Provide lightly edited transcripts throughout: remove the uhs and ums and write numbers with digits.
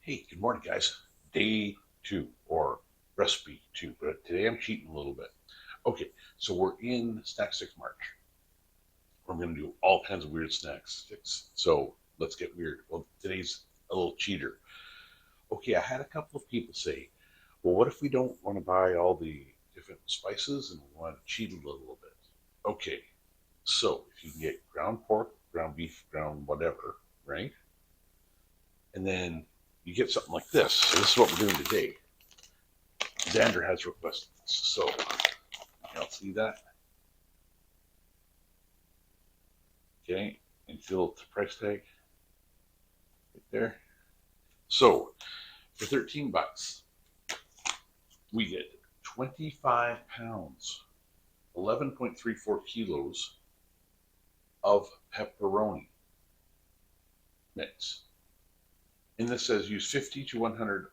Hey, good morning, guys. Day two or recipe two, but today I'm cheating a little bit. Okay, so we're in Snack Six March. We're going to do all kinds of weird snacks. So let's get weird. Well, today's a little cheater. Okay, I had a couple of people say, well, what if we don't want to buy all the different spices and we want to cheat a little bit? Okay, so if you can get ground pork, ground beef, ground whatever, right? And then you get something like this. So this is what we're doing today. Xander has requested this. So, y'all see that? Okay. And feel the price tag right there. So, for 13 bucks, we get 25 pounds, 11.34 kilos of pepperoni mix. And this says use 50 to 100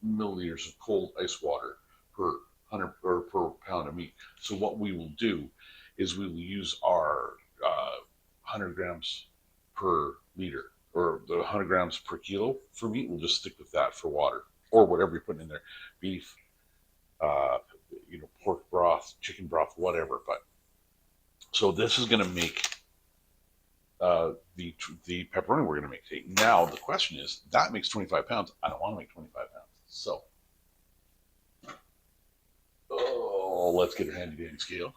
milliliters of cold ice water per 100 or per pound of meat. So what we will do is we will use our 100 grams per liter or the 100 grams per kilo for meat. We'll just stick with that for water or whatever you're putting in there, beef, uh, pork broth, chicken broth, whatever. But so this is going to make the pepperoni we're going to make today. Now the question is that makes 25 pounds. I don't want to make 25 pounds, so let's get a handy dandy scale.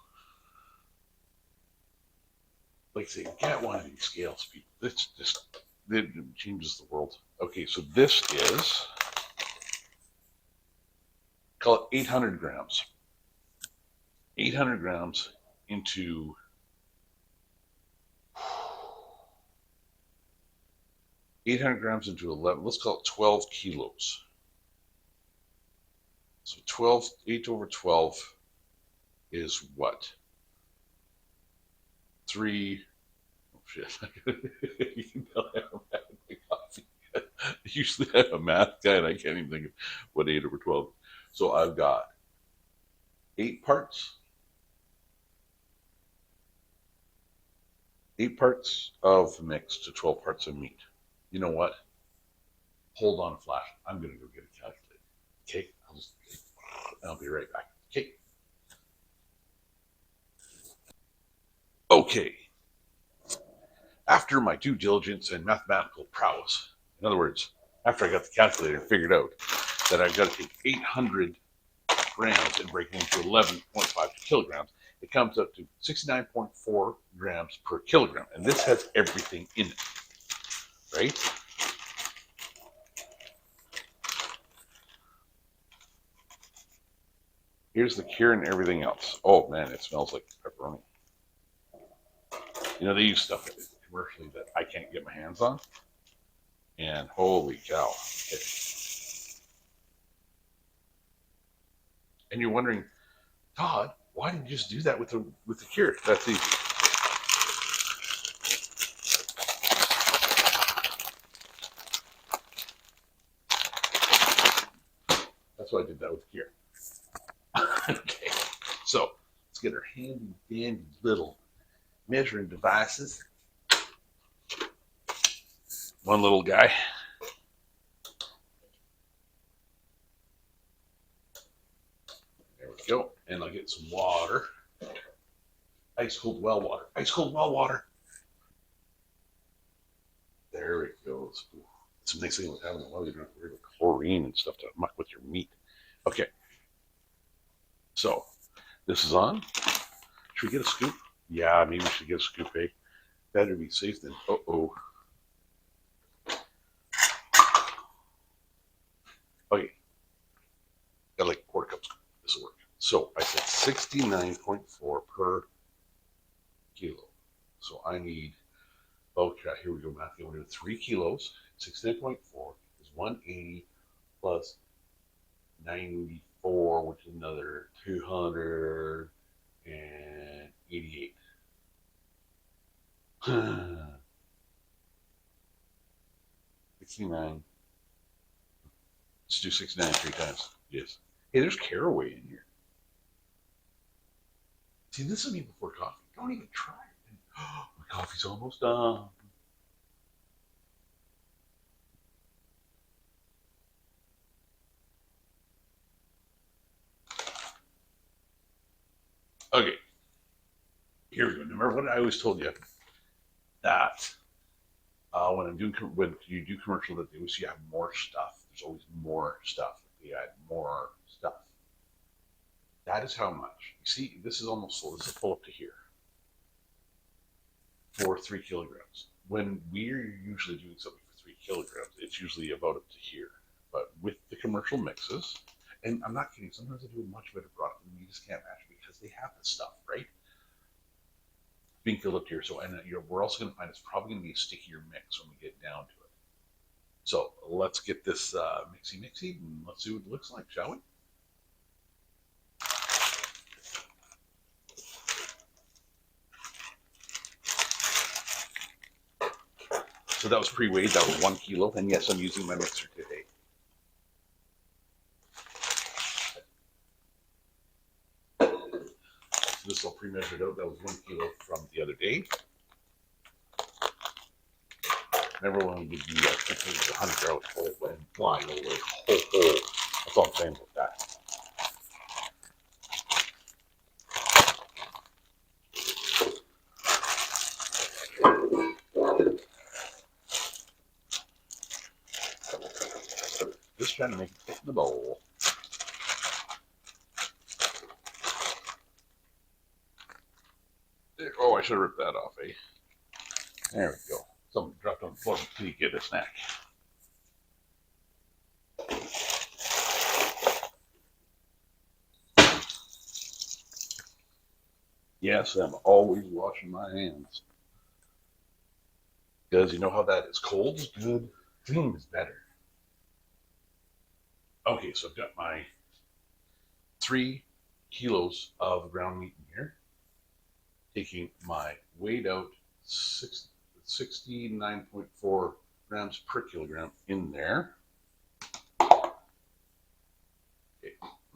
Like I say, get one of these scales, people. This just it changes the world. Okay, so this is call it 800 grams. 800 grams into 800 grams into 11. Let's call it 12 kilos. So 12, 8 over 12 is what? Three. Oh shit! You can tell I'm having my coffee. Usually I'm a math guy and I can't even think of what 8 over 12. So I've got 8 parts, 8 parts of mix to 12 parts of meat. You know what? Hold on a flash. I'm gonna go get a calculator. Okay, I'll be right back. Okay. Okay. After my due diligence and mathematical prowess, in other words, after I got the calculator and figured out that I've got to take 800 grams and break it into 11.5 kilograms, it comes up to 69.4 grams per kilogram. And this has everything in it, right? Here's the cure and everything else. Oh man, it smells like pepperoni. You know, they use stuff commercially that I can't get my hands on. And holy cow. Okay. And you're wondering, Todd, why didn't you just do that with the cure? That's easy. That's why I did that with the cure. Okay. So let's get our handy dandy little measuring devices. One little guy. There we go. And I'll get some water. Ice cold well water. Ice cold well water. There it goes. Ooh, it's a nice thing with having a well. You don't have to worry about chlorine and stuff to muck with your meat. Okay. So this is on. Should we get a scoop? Yeah, maybe we should get a scoop, eh? Better be safe than oh. Okay. Got like a quarter cup scoop. This will work. So I said 69.4 per kilo. So I need, okay, here we go, Matthew. We're doing 3 kilos. 69.4 is 180 plus 94, which is another 288. 69. Let's do 69 3 times. Yes. Hey, there's caraway in here. See, this is me before coffee. Don't even try it. Oh, my coffee's almost done. Okay, here we go. Remember what I always told you that when you do commercial that they always you have more stuff. There's always more stuff. They add more stuff. That is how much. You see, this is almost full. This is full up to here for 3 kilograms. When we're usually doing something for 3 kilograms, it's usually about up to here. But with the commercial mixes, and I'm not kidding, sometimes they do a much better product and you just can't match because they have the stuff, right? Being filled up here. So, and we're also going to find it's probably going to be a stickier mix when we get down to it. So let's get this mixy and let's see what it looks like, shall we? So that was pre-weighed, that was 1 kilo, and yes, I'm using my mixer today. So this is all pre-measured out, that was 1 kilo from the other day. Remember when we did the 100 out and flying away, that's all I'm saying about that. Just trying to make it fit in the bowl. Oh, I should have ripped that off, eh? There we go. Something dropped on the floor until you get a snack. Yes, I'm always washing my hands. Because you know how that is. Cold is good, clean is better. Okay, so I've got my 3 kilos of ground meat in here. Taking my weighed out 69.4 grams per kilogram in there. Okay.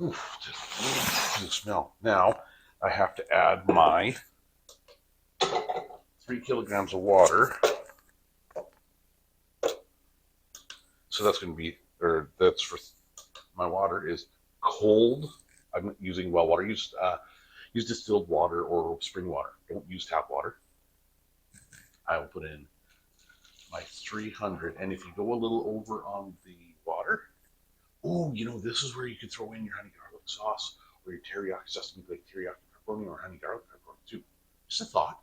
Oof, just the smell. Now I have to add my 3 kilograms of water. So that's going to be, or that's for my water is cold. I'm using well water. Use distilled water or spring water. Don't use tap water. I will put in my 300, and if you go a little over on the water, oh, you know, this is where you can throw in your honey garlic sauce or your teriyaki sauce, like teriyaki pepperoni or honey garlic pepperoni too. Just a thought.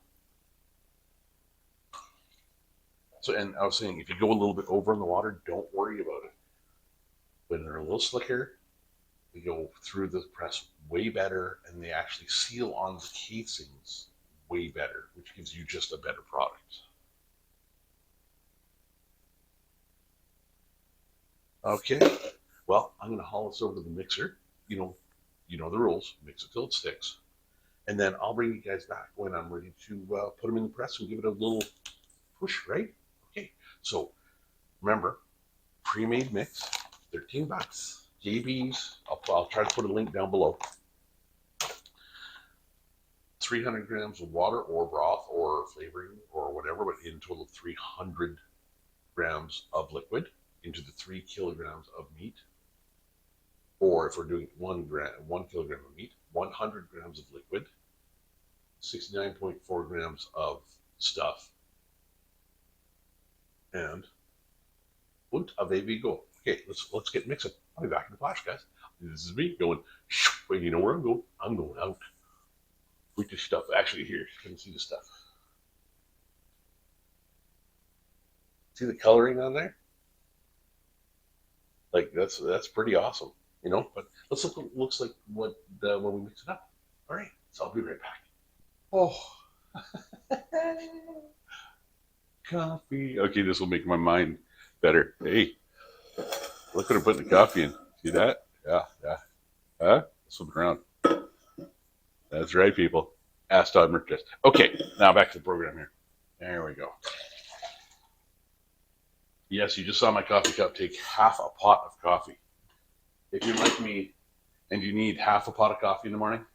So, and I was saying, if you go a little bit over in the water, don't worry about it. When they're a little slicker, they go through the press way better, and they actually seal on the casings way better, which gives you just a better product. Okay, well, I'm going to haul this over to the mixer. You know the rules. Mix it till it sticks, and then I'll bring you guys back when I'm ready to put them in the press and give it a little push. Right? Okay. So remember, pre-made mix, $13. JB's. I'll try to put a link down below. 300 grams of water or broth or flavoring or whatever, but in total 300 grams of liquid into the 3 kilograms of meat. Or if we're doing 1 kilogram of meat, 100 grams of liquid, 69.4 grams of stuff, and away we go. Okay, let's get mixing. I'll be back in the flash, guys. This is me going. Wait, you know where I'm going? I'm going out. With the stuff actually here. You can see the stuff. See the coloring on there? Like that's pretty awesome, you know. But let's look what it looks like when we mix it up. All right, so I'll be right back. Oh, coffee. Okay, this will make my mind better. Hey, look what I put the coffee in. See that? Yeah. Huh? Swim around. That's right, people. AskTodd merch test. Okay, now back to the program here. There we go. Yes, you just saw my coffee cup take half a pot of coffee. If you're like me and you need half a pot of coffee in the morning,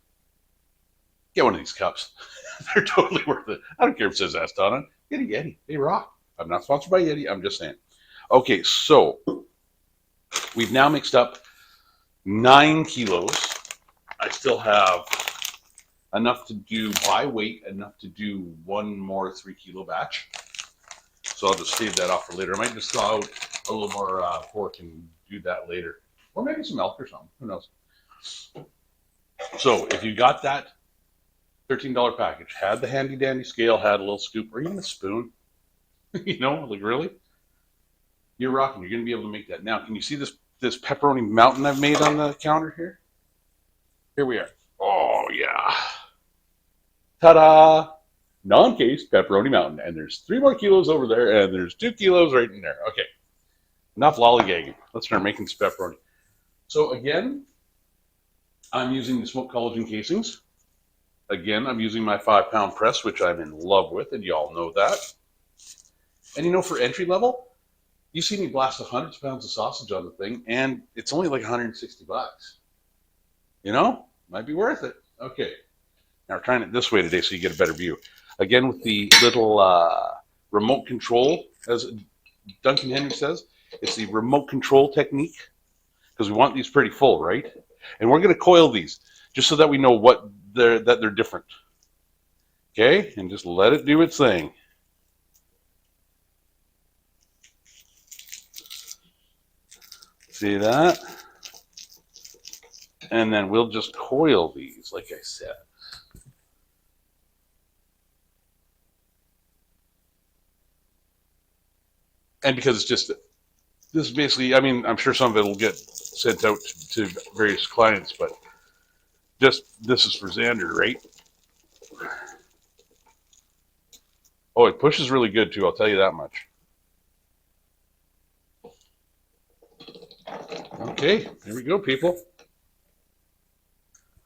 get one of these cups. They're totally worth it. I don't care if it says AskTodd on it. Get a Yeti. They rock. I'm not sponsored by Yeti. I'm just saying. Okay, so we've now mixed up 9 kilos. I still have enough to do by weight, enough to do one more 3 kilo batch. So I'll just save that off for later. I might just thaw out a little more pork and do that later. Or maybe some elk or something. Who knows? So if you got that $13 package, had the handy dandy scale, had a little scoop, or even a spoon, you know, like really, you're rocking. You're going to be able to make that. Now, can you see this pepperoni mountain I've made on the counter here? Here we are. Oh, yeah. Ta-da! Non-case pepperoni mountain. And there's 3 more kilos over there, and there's 2 kilos right in there. Okay. Enough lollygagging. Let's start making some pepperoni. So again, I'm using the smoked collagen casings. Again, I'm using my 5-pound press, which I'm in love with, and y'all know that. And you know, for entry level, you see me blast hundreds of pounds of sausage on the thing, and it's only like 160 bucks. You know, might be worth it. Okay. Now we're trying it this way today so you get a better view. Again, with the little remote control, as Duncan Henry says, it's the remote control technique, because we want these pretty full, right? And we're going to coil these just so that we know that they're different. Okay, and just let it do its thing. See that? And then we'll just coil these, like I said. And because it's just, this is basically, I mean, I'm sure some of it will get sent out to various clients, but just, this is for Xander, right? Oh, it pushes really good too, I'll tell you that much. Okay, here we go, people.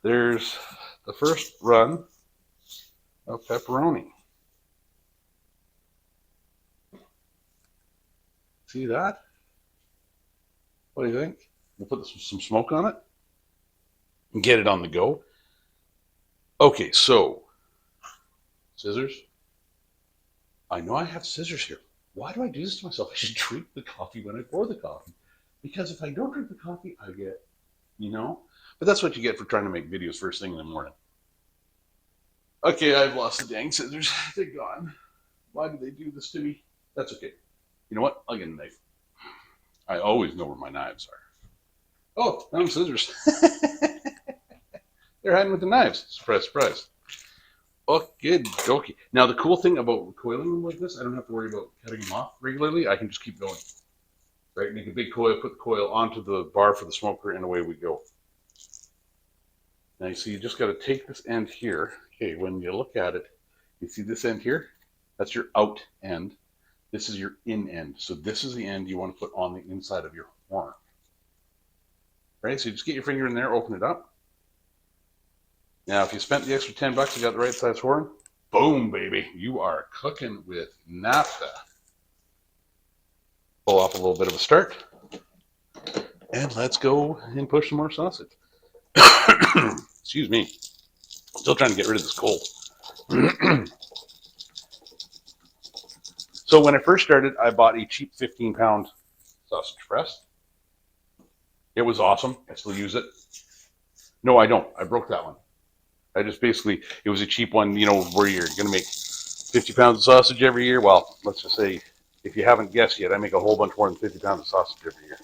There's the first run of pepperoni. See that? What do you think? We'll put some smoke on it and get it on the go. Okay, so scissors. I know I have scissors here. Why do I do this to myself? I should drink the coffee when I pour the coffee. Because if I don't drink the coffee, I get, you know. But that's what you get for trying to make videos first thing in the morning. Okay, I've lost the dang scissors. They're gone. Why do they do this to me? That's okay. You know what? I'll get a knife. I always know where my knives are. Oh, found scissors. They're hiding with the knives. Surprise, surprise. Okay, dokie. Now, the cool thing about coiling them like this, I don't have to worry about cutting them off regularly. I can just keep going. Right? Make a big coil, put the coil onto the bar for the smoker, and away we go. Now, you see, you just got to take this end here. Okay, when you look at it, you see this end here? That's your out end. This is your in end. So this is the end you want to put on the inside of your horn. Right? So you just get your finger in there, open it up. Now, if you spent the extra 10 bucks, you got the right size horn, boom, baby. You are cooking with naphtha. Pull off a little bit of a start. And let's go and push some more sausage. Excuse me. Still trying to get rid of this cold. So when I first started, I bought a cheap 15-pound sausage press. It was awesome. I still use it. No, I don't. I broke that one. I just basically, it was a cheap one, you know, where you're going to make 50 pounds of sausage every year. Well, let's just say, if you haven't guessed yet, I make a whole bunch more than 50 pounds of sausage every year.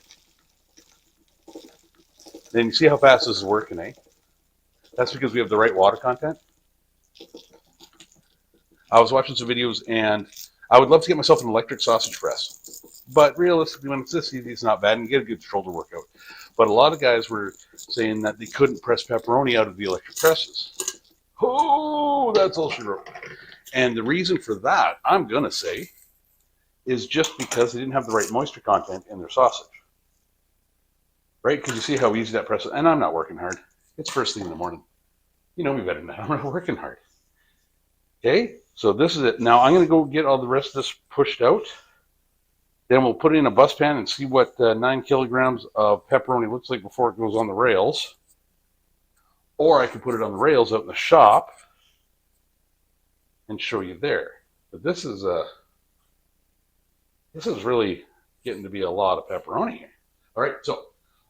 Then you see how fast this is working, eh? That's because we have the right water content. I was watching some videos, and I would love to get myself an electric sausage press. But realistically, when it's this easy, it's not bad, and you get a good shoulder workout. But a lot of guys were saying that they couldn't press pepperoni out of the electric presses. Oh, that's all she wrote. And the reason for that, I'm going to say, is just because they didn't have the right moisture content in their sausage. Right? Because you see how easy that press is. And I'm not working hard. It's first thing in the morning. You know me better than that. I'm not working hard. Okay? So this is it. Now I'm going to go get all the rest of this pushed out. Then we'll put it in a bus pan and see what 9 kilograms of pepperoni looks like before it goes on the rails. Or I can put it on the rails out in the shop and show you there. But this is really getting to be a lot of pepperoni here. All right, so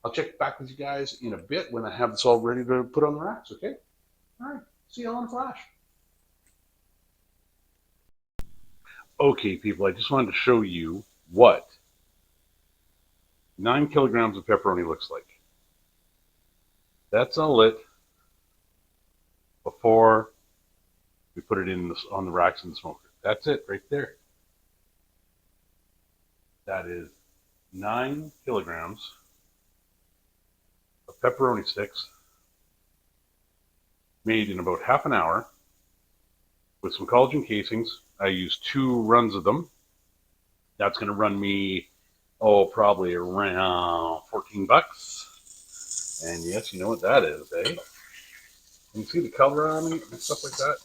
I'll check back with you guys in a bit when I have this all ready to put on the racks, okay? All right. See you all in a flash. Okay, people, I just wanted to show you what 9 kilograms of pepperoni looks like. That's all it before we put it in on the racks in the smoker. That's it right there. That is 9 kilograms of pepperoni sticks made in about half an hour with some collagen casings. I used 2 runs of them. That's going to run me, probably around 14 bucks. And yes, you know what that is, eh? Can you see the color on it and stuff like that?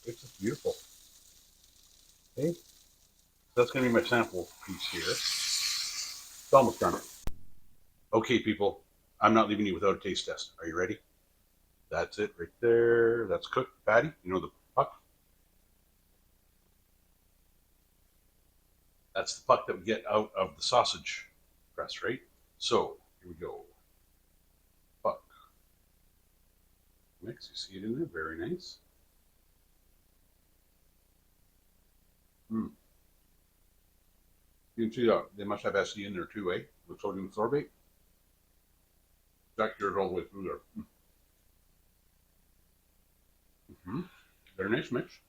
It's just beautiful. Okay, that's going to be my sample piece here. It's almost done. Okay, people, I'm not leaving you without a taste test. Are you ready? That's it right there. That's cooked patty. You know the puck? That's the puck that we get out of the sausage press, right? So here we go. Puck. Mix. You see it in there? Very nice. You can see they must have SE in there too, eh? With sodium sorbate. That cures all the way through there. Very nice mix.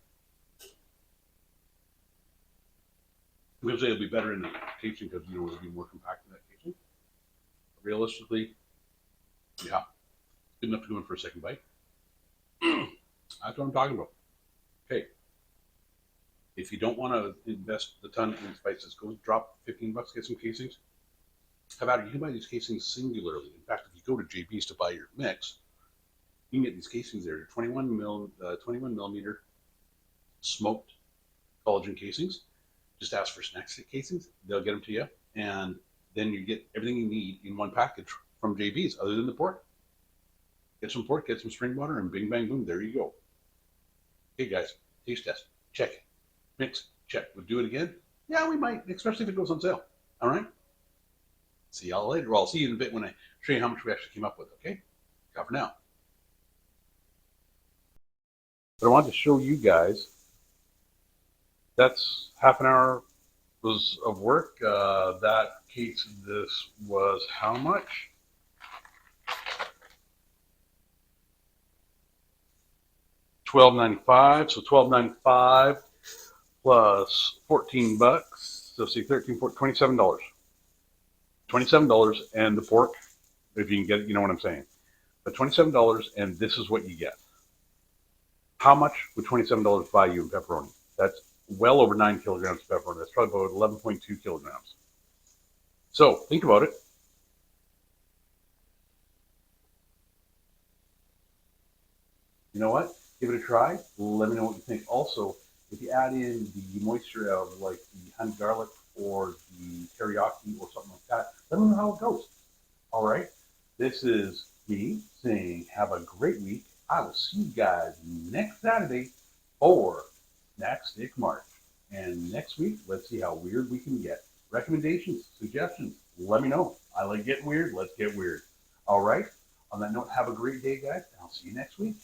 I'm going to say it'll be better in the casing because it'll be more compact in that casing. Realistically, yeah, good enough to go in for a second bite. That's what I'm talking about. Okay, if you don't want to invest the ton in spices, go drop 15 bucks, get some casings. How about it? You can buy these casings singularly. In fact, if you go to JB's to buy your mix, you can get these casings there. 21 millimeter smoked collagen casings. Just ask for snack stick casings. They'll get them to you. And then you get everything you need in one package from JB's other than the pork. Get some pork, get some spring water, and bing, bang, boom. There you go. Okay, guys, taste test. Check. Mix. Check. We'll do it again? Yeah, we might, especially if it goes on sale. All right? See y'all later. Well, I'll see you in a bit when I show you how much we actually came up with, okay? Ciao for now. But I wanted to show you guys that's half an hour was of work. That case of this was how much? $12.95. So $12.95 plus 14 bucks. So see 13, 14, $27. $27 and the pork, if you can get it, you know what I'm saying. But $27 and this is what you get. How much would $27 buy you in pepperoni? That's well over 9 kilograms of pepperoni. That's probably about 11.2 kilograms. So think about it. You know what? Give it a try. Let me know what you think. Also, if you add in the moisture of like the honey garlic or the teriyaki or something like that, let me know how it goes. All right. This is me saying have a great week. I will see you guys next Saturday for Snack Stick March. And next week, let's see how weird we can get. Recommendations, suggestions, let me know. I like getting weird. Let's get weird. All right. On that note, have a great day, guys. I'll see you next week.